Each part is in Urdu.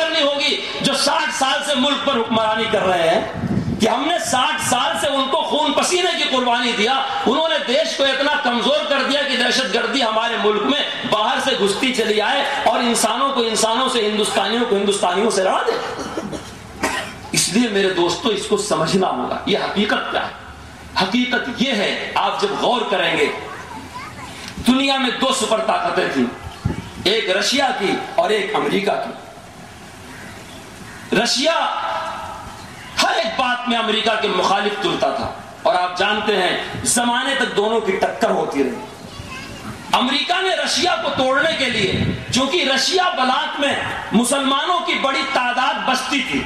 کرنی ہوگی جو 60 سال سے ملک پر حکمرانی کر رہے ہیں کہ ہم نے 60 سال سے ان کو خون پسینے کی قربانی دیا. انہوں نے دیش کو اتنا کمزور کر دیا کہ دہشت گردی ہمارے ملک میں باہر سے گھستی چلی آئے اور انسانوں کو انسانوں سے، ہندوستانیوں کو ہندوستانیوں سے لڑا دے. اس لیے میرے دوستو اس کو سمجھنا ہوگا. یہ حقیقت کیا ہے؟ حقیقت یہ ہے، آپ جب غور کریں گے، دنیا میں 2 سپر طاقتیں تھیں، ایک رشیا کی اور ایک امریکہ کی. رشیا ہر ایک بات میں امریکہ کے مخالف تلتا تھا اور آپ جانتے ہیں زمانے تک دونوں کی ٹکر ہوتی رہی. امریکہ نے رشیا کو توڑنے کے لیے، چونکہ رشیا بلاک میں مسلمانوں کی بڑی تعداد بستی تھی،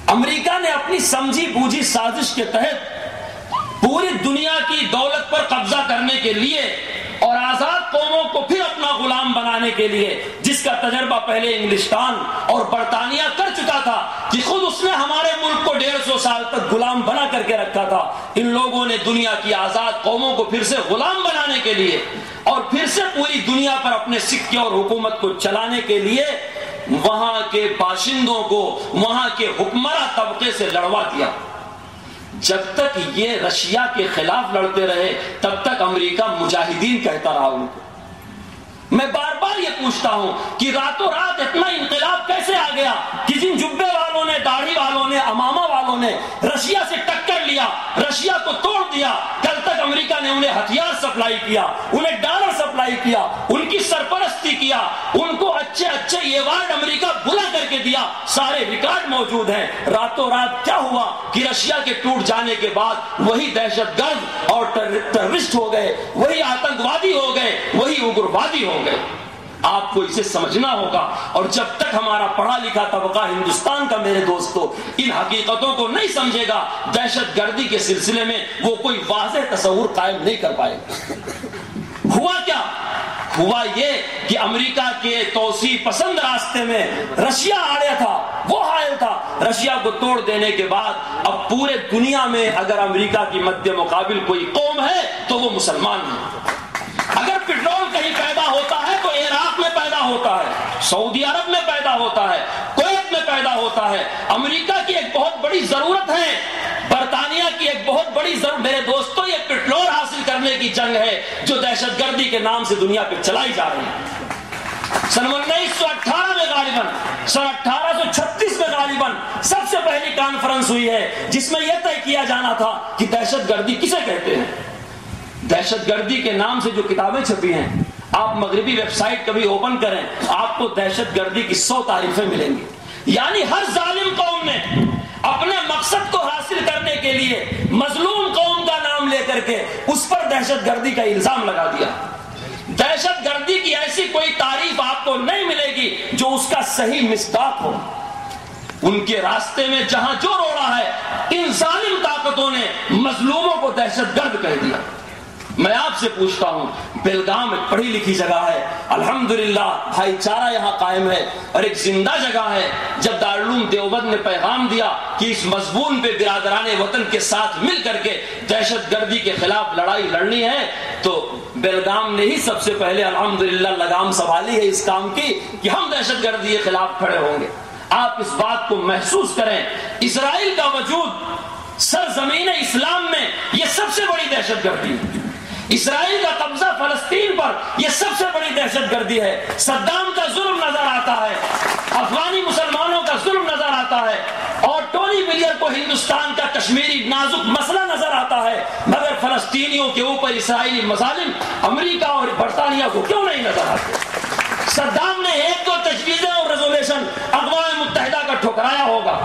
امریکہ نے اپنی سمجھی بوجھی سازش کے تحت پوری دنیا کی دولت پر قبضہ کرنے کے لیے اور آزاد قوموں کو پھر اپنا غلام بنانے کے لیے، جس کا تجربہ پہلے انگلستان اور برطانیہ کر چکا تھا کہ خود اس نے ہمارے ملک کو 150 سال تک غلام بنا کر کے رکھا تھا، ان لوگوں نے دنیا کی آزاد قوموں کو پھر سے غلام بنانے کے لیے اور پھر سے پوری دنیا پر اپنے سکے اور حکومت کو چلانے کے لیے وہاں کے باشندوں کو، وہاں کے حکمراں طبقے سے لڑوا دیا. جب تک یہ رشیا کے خلاف لڑتے رہے تب تک امریکہ مجاہدین کہتا رہا ان کو. میں بار بار یہ پوچھتا ہوں کہ راتوں رات اتنا انقلاب کیسے آ گیا کہ جن جبے والوں نے، داڑھی والوں نے، امامہ والوں نے رشیا سے ٹکر لیا، رشیا کو توڑ دیا، کل تک امریکہ نے انہیں ہتھیار سپلائی کیا، انہیں ڈالر سپلائی کیا، ان کی سرپرستی کیا، ان کو اچھے اچھے ایوارڈ امریکہ بلا کر کے دیا، سارے ریکارڈ موجود ہیں. راتوں رات کیا ہوا کہ رشیا کے ٹوٹ جانے کے بعد وہی دہشت گرد اور ٹیررسٹ ہو گئے، وہی آتنکوادی ہو گئے، وہی اگروادی ہو گئے. آپ کو اسے سمجھنا ہوگا. اور جب تک ہمارا پڑھا لکھا طبقہ ہندوستان کا میرے دوستو ان حقیقتوں کو نہیں سمجھے گا، دہشت گردی کے سلسلے میں وہ کوئی واضح تصور قائم نہیں کر پائے گا. ہوا کیا؟ ہوا یہ کہ امریکہ کے توسیع پسند راستے میں رشیا آڑے تھا، وہ حائل تھا. رشیا کو توڑ دینے کے بعد اب پورے دنیا میں اگر امریکہ کی مد مقابل کوئی قوم ہے تو وہ مسلمان ہیں. اگر پیٹرول کہیں پیدا ہوتا ہے تو عراق میں پیدا ہوتا ہے، سعودی عرب میں پیدا ہوتا ہے، کویت میں پیدا ہوتا ہے. امریکہ کی ایک بہت بڑی ضرورت ہے، برطانیہ کی ایک بہت بڑی ضرورت. میرے دوستو یہ پیٹرول حاصل کرنے کی جنگ ہے جو دہشت گردی کے نام سے دنیا پہ چلائی جا رہی ہے. سن 1918 میں غالباً، سن 1836 میں غالباً سب سے پہلی کانفرنس ہوئی ہے جس میں یہ طے کیا جانا تھا کہ دہشت گردی کسے کہتے ہیں. دہشت گردی کے نام سے جو کتابیں چھپی ہیں، آپ مغربی ویب سائٹ کبھی اوپن کریں، آپ کو دہشت گردی کی 100 تعریفیں ملیں گی. یعنی ہر ظالم قوم نے اپنے مقصد کو حاصل کرنے کے لیے مظلوم قوم کا نام لے کر کے اس پر دہشت گردی کا الزام لگا دیا. دہشت گردی کی ایسی کوئی تعریف آپ کو نہیں ملے گی جو اس کا صحیح مصداق ہو. ان کے راستے میں جہاں جو روڑا ہے، ان ظالم طاقتوں نے مظلوموں کو دہشت گرد کہہ دیا. میں آپ سے پوچھتا ہوں، بیلگام ایک پڑھی لکھی جگہ ہے، الحمدللہ بھائی چارہ یہاں قائم ہے اور ایک زندہ جگہ ہے. جب دارالعلوم دیوبند نے پیغام دیا کہ اس مضمون پہ برادران وطن کے ساتھ مل کر کے دہشت گردی کے خلاف لڑائی لڑنی ہے، تو بیلگام نے ہی سب سے پہلے الحمدللہ لگام سنبھالی ہے اس کام کی کہ ہم دہشت گردی کے خلاف کھڑے ہوں گے. آپ اس بات کو محسوس کریں، اسرائیل کا وجود سرزمین اسلام میں یہ سب سے بڑی دہشت گردی ہے. اسرائیل کا قبضہ فلسطین پر یہ سب سے بڑی دہشت گردی ہے. صدام کا ظلم نظر آتا ہے، افغانی مسلمانوں کا ظلم نظر آتا ہے، اور ٹونی بلیئر کو ہندوستان کا کشمیری نازک مسئلہ نظر آتا ہے، مگر فلسطینیوں کے اوپر اسرائیلی مظالم امریکہ اور برطانیہ کو کیوں نہیں نظر آتے؟ صدام نے 1-2 تجویزیں اور ریزولوشن اقوام متحدہ کا ٹھکرایا ہوگا.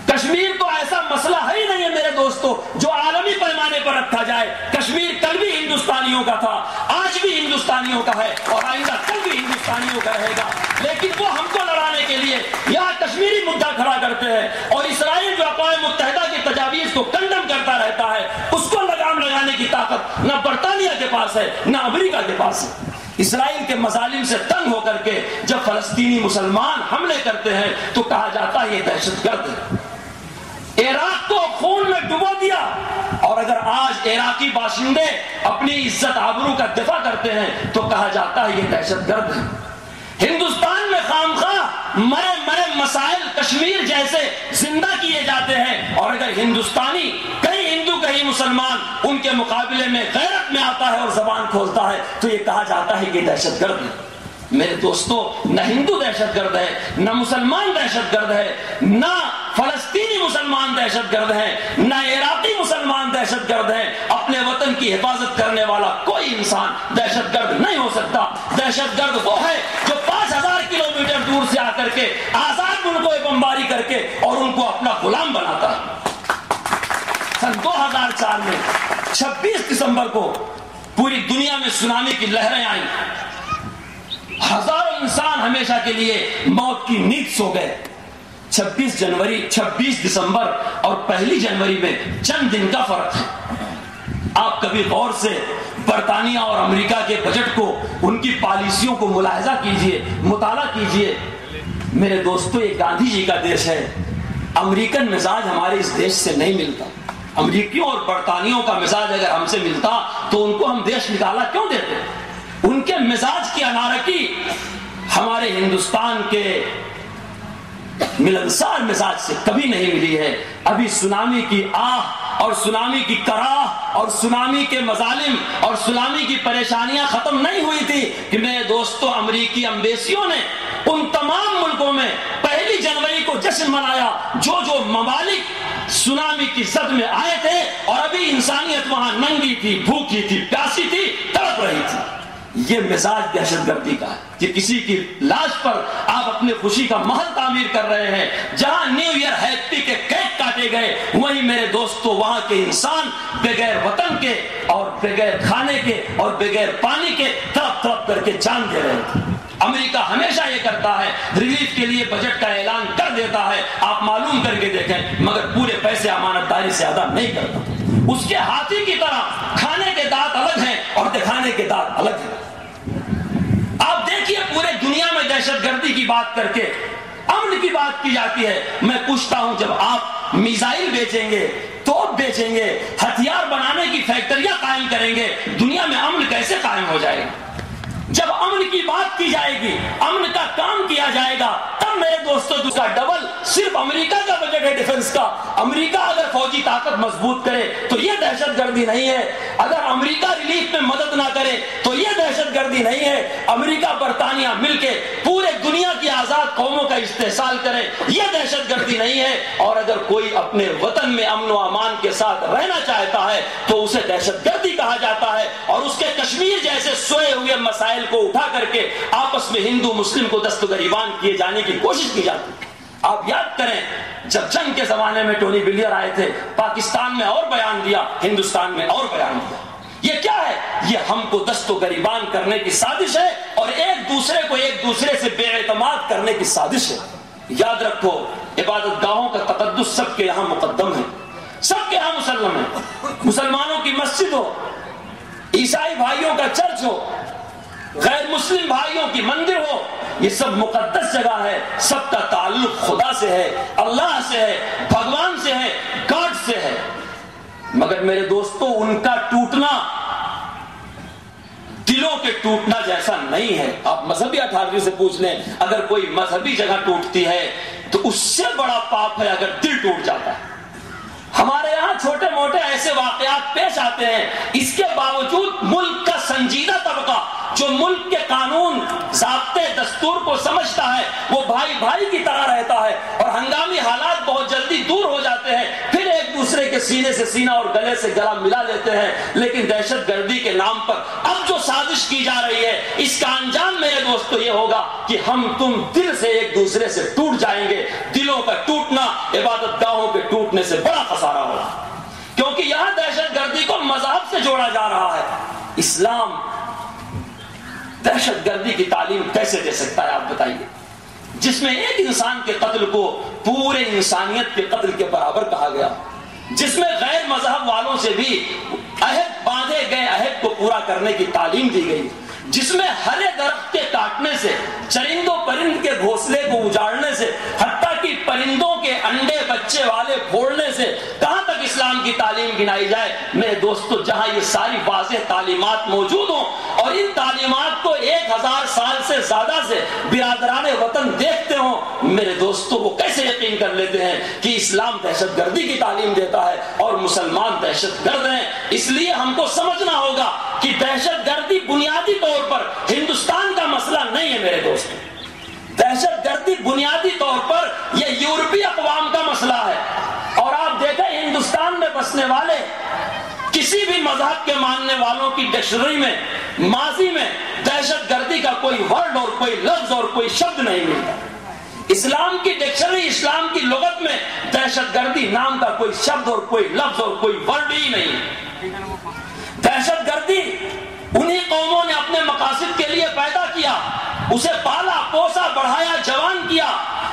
کشمیر تو ایسا مسئلہ ہے ہی نہیں ہے میرے دوستو جو عالمی پیمانے پر رکھا جائے. کشمیر کل بھی ہندوستانیوں کا تھا، آج بھی ہندوستانیوں کا ہے اور آئندہ کل بھی ہندوستانیوں کا رہے گا. لیکن وہ ہم کو لڑانے کے لیے یہاں کشمیری مدعا کھڑا کرتے ہیں، اور اسرائیل جو اقوام متحدہ کی تجاویز کو کنڈم کرتا رہتا ہے، اس کو لگام لگانے کی طاقت نہ برطانیہ کے پاس ہے نہ امریکہ کے پاس ہے. اسرائیل کے مظالم سے تنگ ہو کر کے جب فلسطینی مسلمان حملے کرتے ہیں تو کہا جاتا ہے یہ دہشت گرد ہے. عراق کو خون میں ڈبو دیا، اور اگر آج عراقی باشندے اپنی عزت آبرو کا دفاع کرتے ہیں تو کہا جاتا ہے یہ دہشت گرد ہے. ہندوستان میں خامخواہ مرے مسائل کشمیر جیسے زندہ کیے جاتے ہیں، اور اگر ہندوستانی کہیں ہندو کہیں مسلمان ان کے مقابلے میں غیرت میں آتا ہے اور زبان کھولتا ہے تو یہ کہا جاتا ہے کہ دہشت گرد ہے۔ میرے دوستو، نہ ہندو دہشت گرد ہے، نہ مسلمان دہشت گرد ہے، نہ فلسطینی مسلمان دہشت گرد ہے، نہ عراقی مسلمان دہشت گرد ہے۔ اپنے وطن کی حفاظت کرنے والا کوئی انسان دہشت گرد نہیں ہو سکتا۔ دہشت گرد وہ ہے جو 5000 کلومیٹر دور سے آ کر کے آزاد ملکوں پر بمباری کر کے اور ان کو اپنا غلام بناتا ہے۔ سن 2004 میں 26 دسمبر کو پوری دنیا میں سونامی کی لہریں آئیں، ہزاروں انسان ہمیشہ کے لیے موت کی نیند سو گئے۔ 26 دسمبر اور 1 جنوری میں چند دن کا فرق ہے۔ آپ کبھی غور سے برطانیہ اور امریکہ کے بجٹ کو، ان کی پالیسیوں کو ملاحظہ کیجئے، مطالعہ کیجئے۔ میرے دوستو، یہ گاندھی جی کا دیش ہے۔ امریکن مزاج ہمارے اس دیش سے نہیں ملتا۔ امریکیوں اور برطانیوں کا مزاج اگر ہم سے ملتا تو ان کو ہم دیش نکالا کیوں دیتے؟ ان کے مزاج کی انارکی ہمارے ہندوستان کے ملنسار مزاج سے کبھی نہیں ملی ہے۔ ابھی سونامی کی آہ اور سونامی کی کراہ اور سونامی کے مظالم اور سونامی کی پریشانیاں ختم نہیں ہوئی تھی کہ میرے دوستو، امریکی امبیسیوں نے ان تمام ملکوں میں 1 جنوری کو جشن منایا جو ممالک سونامی کی زد میں آئے تھے، اور ابھی انسانیت وہاں ننگی تھی، بھوکی تھی، پیاسی تھی، تڑپ رہی تھی۔ یہ مزاج دہشت گردی کا ہے کہ کسی کی لاش پر آپ اپنی خوشی کا محل تعمیر کر رہے ہیں۔ جہاں نیو ایئر ہیپی کے کیک کاٹے گئے، وہیں میرے دوستو وہاں کے انسان بغیر وطن کے اور بغیر کھانے کے اور بغیر پانی کے تڑپ تڑپ کر کے جان دے رہے تھے۔ امریکہ ہمیشہ یہ کرتا ہے، ریلیف کے لیے بجٹ کا اعلان کر دیتا ہے، آپ معلوم کر کے دیکھیں، مگر پورے پیسے امانت داری سے ادا نہیں کرتا۔ اس کے ہاتھی کی طرح کھانے کے دانت الگ ہیں اور دکھانے کے دانت الگ ہیں۔ آپ دیکھیے، پورے دنیا میں دہشت گردی کی بات کر کے امن کی بات کی جاتی ہے۔ میں پوچھتا ہوں، جب آپ میزائل بیچیں گے، توپ بیچیں گے، ہتھیار بنانے کی فیکٹریاں قائم کریں گے، دنیا میں امن کیسے قائم ہو جائے گا؟ جب امن کی بات کی جائے گی، امن کا کام کیا جائے گا، تب میرے دوستوں اس کا ڈبل صرف امریکہ کا بجٹ ہے ڈیفنس کا۔ امریکہ اگر فوجی طاقت مضبوط کرے تو یہ دہشت گردی نہیں ہے۔ اگر امریکہ ریلیف میں مدد نہ کرے تو یہ دہشت گردی نہیں ہے۔ امریکہ برطانیہ مل کے پورے دنیا کی آزاد قوموں کا استحصال کرے، یہ دہشت گردی نہیں ہے۔ اور اگر کوئی اپنے وطن میں امن و امان کے ساتھ رہنا چاہتا ہے تو اسے دہشت گردی کہا جاتا ہے، اور اس کے کشمیر جیسے سوئے ہوئے مسائل کو اٹھا کر کے آپس میں ہندو مسلم کو دست گریبان کیے جانے کی کوشش کی جاتی ہے۔ آپ یاد کریں، جب جنگ کے زمانے میں ٹونی بلیئر آئے تھے، پاکستان میں اور بیان دیا، ہندوستان میں اور بیان دیا۔ یہ کیا ہے؟ یہ ہم کو دست و گریبان کرنے کی سازش ہے، اور ایک دوسرے سے بے اعتماد کرنے کی سازش ہے۔ یاد رکھو، عبادت گاہوں کا تقدس سب کے یہاں مقدم ہے، سب کے یہاں مسلم ہے۔ مسلمانوں کی مسجد ہو، عیسائی بھائیوں کا چرچ ہو، غیر مسلم بھائیوں کی مندر ہو، یہ سب مقدس جگہ ہے۔ سب کا تعلق خدا سے ہے، اللہ سے ہے، بھگوان سے ہے، گاڈ سے ہے۔ مگر میرے دوستو، ان کا ٹوٹنا دلوں کے ٹوٹنا جیسا نہیں ہے۔ آپ مذہبی اتھارٹی سے پوچھ لیں، اگر کوئی مذہبی جگہ ٹوٹتی ہے تو اس سے بڑا پاپ ہے اگر دل ٹوٹ جاتا ہے۔ ہمارے یہاں چھوٹے موٹے ایسے واقعات پیش آتے ہیں، اس کے باوجود ملک کا سنجیدہ طبقہ جو ملک کے قانون، ضابطے، دستور کو سمجھتا ہے، وہ بھائی بھائی کی طرح رہتا ہے، اور ہنگامی حالات بہت جلدی دور ہو جاتے ہیں، پھر ایک دوسرے کے سینے سے سینہ اور گلے سے گلا ملا لیتے ہیں۔ لیکن دہشت گردی کے نام پر اب جو سازش کی جا رہی ہے، اس کا انجام میرے دوستو یہ ہوگا کہ ہم تم دل سے ایک دوسرے سے ٹوٹ جائیں گے۔ دلوں کا ٹوٹنا عبادت گاہوں کے ٹوٹنے سے بڑا خسارہ ہوگا، کیونکہ یہاں دہشت گردی کو مذہب سے جوڑا جا رہا ہے۔ اسلام دہشت گردی کی تعلیم کیسے دے سکتا ہے؟ آپ بتائیے، جس میں ایک انسان کے قتل کو پورے انسانیت کے قتل کے برابر کہا گیا، جس میں غیر مذہب والوں سے بھی عہد باندھے گئے عہد کو پورا کرنے کی تعلیم دی گئی، جس میں ہرے درخت کے کاٹنے سے، چرندوں پرند کے گھونسلے کو اجاڑنے سے، حتیٰ کہ پرندوں کے انڈے بچے والے پھوڑنے سے، کہاں تک اسلام اسلام کی تعلیم گنائی جائے، میرے دوستو جہاں یہ ساری واضح تعلیمات موجود ہوں اور ان تعلیمات کو 1000 سال سے زیادہ سے برادران وطن دیکھتے ہوں، میرے دوستو وہ کیسے یقین کر لیتے ہیں کہ اسلام دہشت گردی کی تعلیم دیتا ہے اور مسلمان دہشت گرد ہیں؟ اس لیے ہم کو سمجھنا ہوگا کہ دہشت گردی بنیادی طور پر ہندوستان کا مسئلہ نہیں ہے میرے دوستو، دہشت گردی بنیادی طور پر یہ یورپی اقوام کا مسئلہ ہے۔ اور آپ دیکھیں ہندوستان میں بسنے والے کسی بھی مذہب کے ماننے والوں کی ڈکشنری میں ماضی میں دہشت گردی کا کوئی ورڈ اور کوئی لفظ اور کوئی شبد نہیں ملتا۔ اسلام کی ڈکشنری، اسلام کی لغت میں دہشت گردی نام کا کوئی شبد اور کوئی لفظ اور کوئی ورڈ ہی نہیں۔ دہشت گردی انہی قوموں نے اپنے مقاصد کے لیے پیدا کیا، اسے پالا پوسا بڑھایا جوان کیا،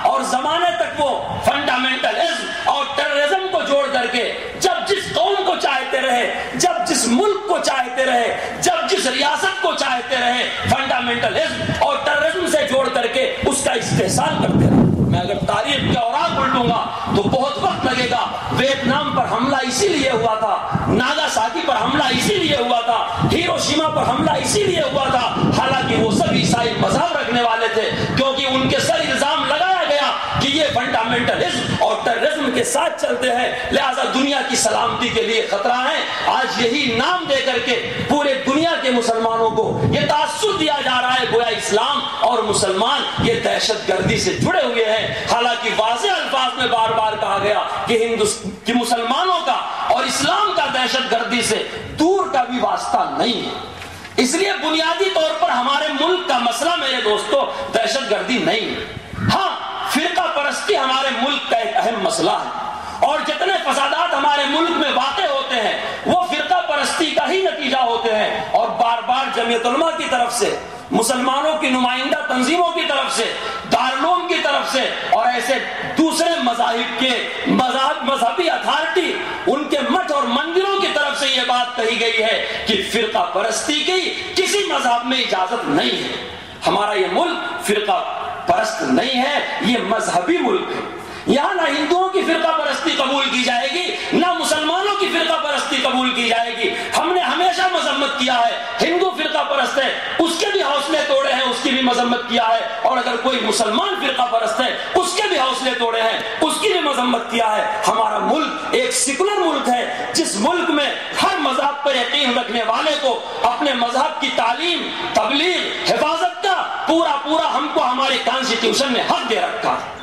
اور زمانے تک وہ فنڈامنٹلزم اور ٹیررزم کو جوڑ کر کے جب جس قوم کو چاہتے رہے، جب جس ملک کو چاہتے رہے، جب جس ریاست کو چاہتے رہے، فنڈامنٹلزم اور ٹیررزم سے جوڑ کر کے اس کا استحصال کرتے رہے۔ میں اگر تاریخ کے اوراق الٹوں گا تو بہت وقت لگے گا۔ ویتنام پر حملہ اسی لیے ہوا تھا، ناگاساکی پر حملہ اسی لیے ہوا تھا، ہیروشیما پر حملہ اسی لیے ہوا تھا، حالانکہ وہ سب عیسائی مذہب رکھنے والے تھے، کیونکہ ان کے سر الزام لگایا گیا کہ یہ فنڈامنٹلزم اور ٹیررزم کے ساتھ چلتے ہیں، لہذا دنیا کی سلامتی کے لیے خطرہ ہے۔ آج یہی نام دے کر کے پورے دنیا کے مسلمانوں کو یہ تاثر دیا جا رہا ہے گویا اسلام اور مسلمان یہ دہشت گردی سے جڑے ہوئے ہیں، حالانکہ واضح الفاظ میں بار بار کہا گیا کہ مسلمانوں کا اور اسلام کا دہشت گردی سے دور کا بھی واسطہ نہیں ہے۔ اس لیے بنیادی طور پر ہمارے ملک کا مسئلہ میرے دوستو دہشت گردی نہیں ہے۔ ہاں، فرقہ پرستی ہمارے ملک کا ایک اہم مسئلہ ہے، اور جتنے فسادات ہمارے ملک میں واقع ہوتے ہیں وہ فرقہ پرستی کا ہی نتیجہ ہوتے ہیں، اور بار بار جمعیت علماء کی طرف سے، مسلمانوں کی نمائندہ تنظیموں کی طرف سے، دارالعلوم کی طرف سے، اور ایسے دوسرے مذاہب کے مذہبی اتھارٹی ان کے مٹھ اور مندروں کی طرف سے یہ بات کہی گئی ہے کہ فرقہ پرستی کی کسی مذہب میں اجازت نہیں ہے۔ ہمارا یہ ملک فرقہ پرست نہیں ہے، یہ مذہبی ملک ہے۔ یہاں نہ ہندوؤں کی فرقہ پرستی قبول کی جائے گی، نہ مسلمانوں کی فرقہ پرستی قبول کی جائے گی۔ ہم نے ہمیشہ مذمت کیا ہے، ہندو فرقہ پرست ہے اس کے بھی حوصلے توڑے ہیں، اس کی بھی مذمت کیا ہے، اور اگر کوئی مسلمان فرقہ پرست ہے اس کے بھی حوصلے توڑے ہیں، اس کی بھی مذمت کیا ہے۔ ہمارا ملک ایک سیکولر ملک ہے، جس ملک میں ہر مذہب پر یقین رکھنے والے کو اپنے مذہب کی تعلیم، تبلیغ، حفاظت کا پورا ہم کو ہمارے کانسٹیٹیوشن نے حق دے رکھا ہے۔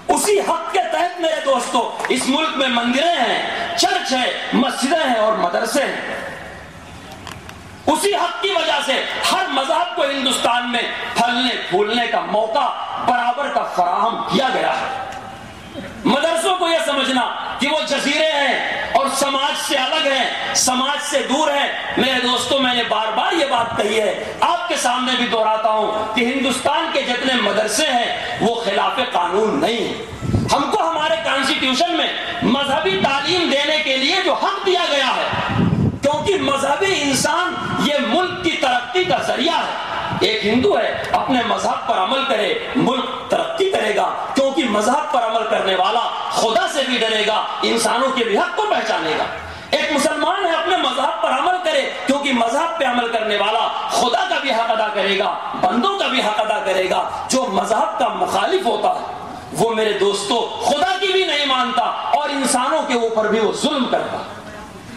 اسی حق کے تحت میرے دوستو اس ملک میں مندریں ہیں، چرچ ہے، مسجدیں ہیں اور مدرسے ہیں۔ اسی حق کی وجہ سے ہر مذہب کو ہندوستان میں پھلنے پھولنے کا موقع برابر کا فراہم کیا گیا ہے۔ مدرسوں کو یہ سمجھنا کہ وہ جزیرے ہیں اور سماج سے الگ ہیں، سماج سے دور ہیں، میرے دوستو میں نے بار بار یہ بات کہی ہے، آپ کے سامنے بھی دہراتا ہوں کہ ہندوستان کے جتنے مدرسے ہیں وہ خلاف قانون نہیں ہیں۔ ہم کو ہمارے کانسٹیٹیوشن میں مذہبی تعلیم دینے کے لیے جو حق دیا گیا ہے، کیونکہ مذہبی انسان یہ ملک کی ترقی کا ذریعہ ہے۔ ایک ہندو ہے، اپنے مذہب پر عمل کرے، ملک ترقی کرے گا، کیونکہ مذہب پر عمل کرنے والا خدا سے بھی ڈرے گا، انسانوں کے بھی حق کو پہچانے گا۔ ایک مسلمان ہے، اپنے مذہب پر عمل کرے، کیونکہ مذہب پہ عمل کرنے والا خدا کا بھی حق ادا کرے گا، بندوں کا بھی حق ادا کرے گا۔ جو مذہب کا مخالف ہوتا ہے وہ میرے دوستو خدا کی بھی نہیں مانتا اور انسانوں کے اوپر بھی وہ ظلم کرتا۔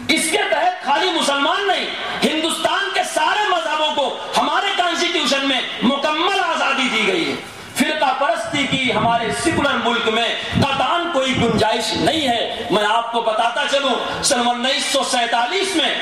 اس کے تحت خالی مسلمان نہیں، ہندوستان کے سارے مذہبوں کو ہمارے کانسٹیٹیوشن میں مکمل آزادی دی گئی ہے۔ فرقہ پرستی کی ہمارے سیکولر ملک میں قطعاً کوئی گنجائش نہیں ہے۔ میں آپ کو بتاتا چلوں، سن 1947 میں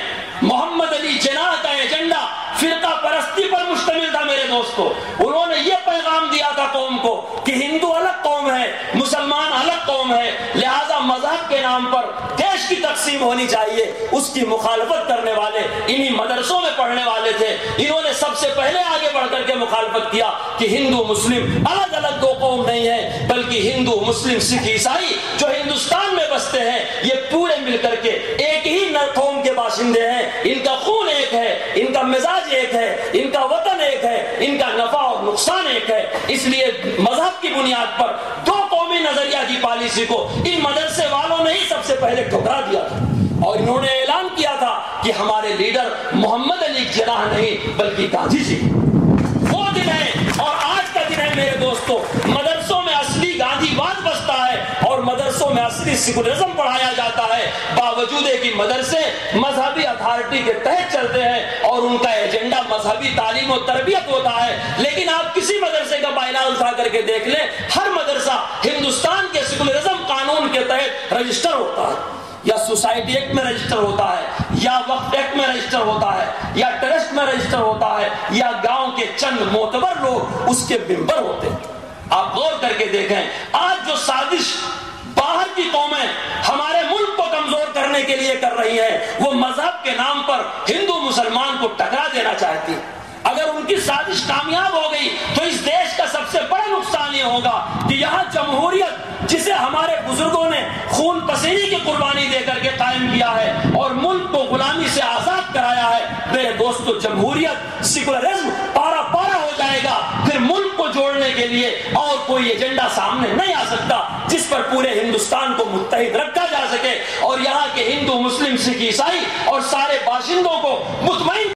محمد علی جناح کا ایجنڈا فرقہ پرستی پر مشتمل تھا میرے دوستو۔ انہوں نے یہ پیغام دیا تھا قوم کو کہ ہندو الگ قوم ہے، مسلمان الگ قوم ہے، لہذا مذہب کے نام پر دیش کی تقسیم ہونی چاہیے۔ اس کی مخالفت کرنے والے انہی مدرسوں میں پڑھنے والے تھے، انہوں نے سب سے پہلے آگے بڑھ کر کے مخالفت کیا کہ ہندو مسلم الگ الگ دو قوم نہیں ہے، بلکہ ہندو مسلم سکھ عیسائی جو ہندوستان میں بستے ہیں یہ پورے مل کر کے ایک ہی قوم کے باشندے ہیں، ان کا خون ایک ہے، ان کا مزاج ایک ہے، ان کا وطن ایک ہے، ان کا نفع اور نقصان ایک ہے۔ اس لیے مذہب کی بنیاد پر دو قومی نظریہ کی پالیسی کو ان مدرسے والوں نے ہی سب سے پہلے ٹھکرا دیا تھا۔ اور انہوں نے اعلان کیا تھا کہ ہمارے لیڈر محمد علی جناح نہیں بلکہ گاندھی جی۔ وہ دن ہے اور آج کا دن ہے میرے دوستو، مدرسوں میں اصلی گاندھی واد بستا ہے اور مدرسوں میں اصلی سیکولرزم پڑھایا جاتا ہے، باوجود ہے کہ مدرسے مذہبی اتھارٹی کے تحت چلتے ہیں اور ان کا ایجنڈا مذہبی تعلیم و تربیت ہوتا ہے۔ لیکن آپ کسی مدرسے کا بائنال اٹھا کر کے دیکھ لیں، ہر مدرسہ ہندوستان کے سیکولرزم قانون کے تحت رجسٹر ہوتا ہے، یا سوسائٹی ایکٹ میں رجسٹر ہوتا ہے، یا وقف ایکٹ میں رجسٹر ہوتا ہے، یا ٹرسٹ میں رجسٹر ہوتا ہے، یا گاؤں کے چند معتبر لوگ اس کے ممبر ہوتے ہیں۔ آپ غور کر کے دیکھیں، آج جو سازش باہر کی قومیں ہمارے ملک کو کمزور کرنے کے لیے کر رہی ہیں، وہ مذہب کے نام پر ہندو مسلمان کو ٹکرا دینا چاہتی ہے۔ اگر ان کی سازش کامیاب ہو گئی تو اس دیش کا سب سے بڑا نقصان یہ ہوگا کہ یہاں جمہوریت، جسے ہمارے بزرگوں نے خون پسینے کی قربانی دے کر کے قائم کیا ہے اور ملک کو غلامی سے آزاد کرایا ہے، میرے دوستو جمہوریت سیکولرزم پارا پارا ہو جائے گا۔ پھر ملک کو جوڑنے کے لیے اور کوئی ایجنڈا سامنے نہیں آ سکتا جس پر پورے ہندوستان کو متحد رکھا جا سکے اور یہاں کے ہندو، مسلم، سکھ، عیسائی اور سارے باشندوں کو مطمئن